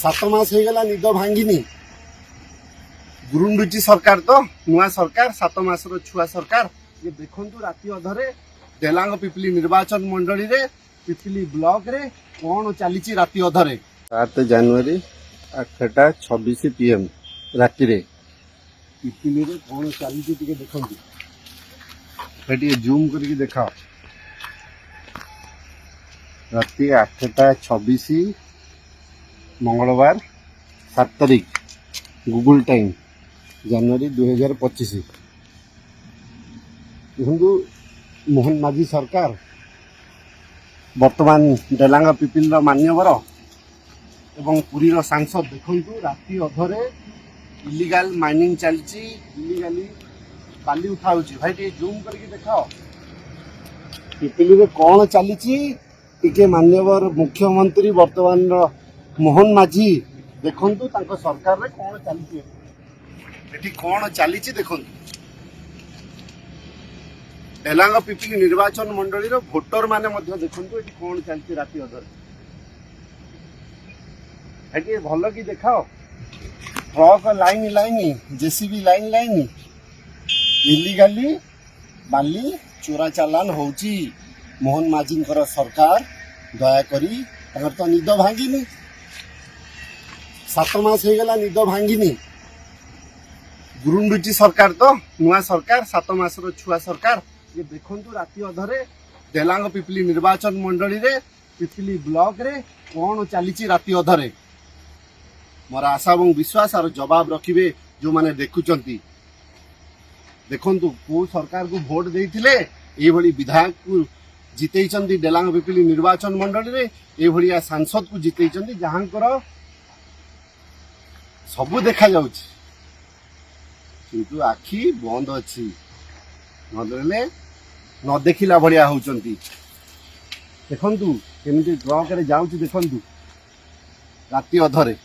सात मास हो गला निद भांगिनी गुरुंडुची सरकार तो नुआ सरकार 7 मास छुआ सरकार ये देखंतु राति अधरे डेलांग पिपली निर्वाचन मंडली रे पिपली ब्लॉक रे कौन चली राति अधरे 7 जनवरी 8:26 PM राति रे पिपली रे कौन चली देखंतु ये जूम करके देखा राति 8:26 मंगलवार 7 तारीख गूगल टाइम जनवरी 2025 देखु मोहन माझी सरकार वर्तमान डेलांगा पिपिल मान्यवर एवं पुरी सांसद देखु राति अधरे इलीगल माइनिंग चलती इलीगली बाली उठाऊ भाई टे जूम करके देखा पिपिल रे कौन चली टिके मान्यवर मुख्यमंत्री वर्तमान मोहन माझी देखंतु तांको सरकार रे कौन चली एठी कौन चली देखंतु डेलांग पिपली निर्वाचन मंडली रो भोटर माने मध्य देखंतु एठी कौन चलती राति अधर एठी भलो की देखाओ truck line line JCB line line illegally बाली चोरा चालान होची मोहन माझी सरकार दया करी तो निद भांगिनी 7 मास हो गला निद भांगिनी गुरुंडुची सरकार तो नुआ सरकार 7 मास छुआ सरकार ये देखंतु राति अधरे डेलांग पिपली निर्वाचन मंडली रे पिपली ब्लॉक रे कौन चली राति अधरे मोर आशा और विश्वास और जवाब रखिबे जो माने देखुचंती देखंतु को सरकार को वोट देइथिले ए भली विधायक को जितेइचंती डेलांग पिपली निर्वाचन मंडली रे ए भलिया सांसद को जितेइचंती जहांकर सबू देखा जाउछि किंतु आखि बंद अछि नदेले न देखिला भलिया होउचंती देखंतु केमिति ट्रक रे जाउछि देखंतु राति अधरे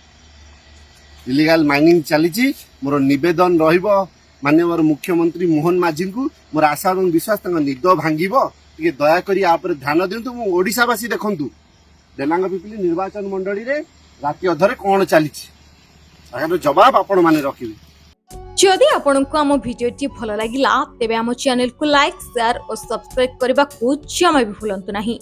इलीगल माइनिंग चली मोर निवेदन रहिबो माननीय मुख्यमंत्री मोहन माझी को मोर आशा और विश्वास निद भांगिबो टिके दया करी आप ध्यान दिंतु मु ओडिशावासी देखंतु डेलांग पिपली निर्वाचन मंडली रे राति अधरे कौन चली जवाब आपण माने रखिबे जदि आपंक आम भिडी भल लगा तेब आम चैनल को लाइक शेयर और सब्सक्राइब करने को जमा भी भूलु नहीं।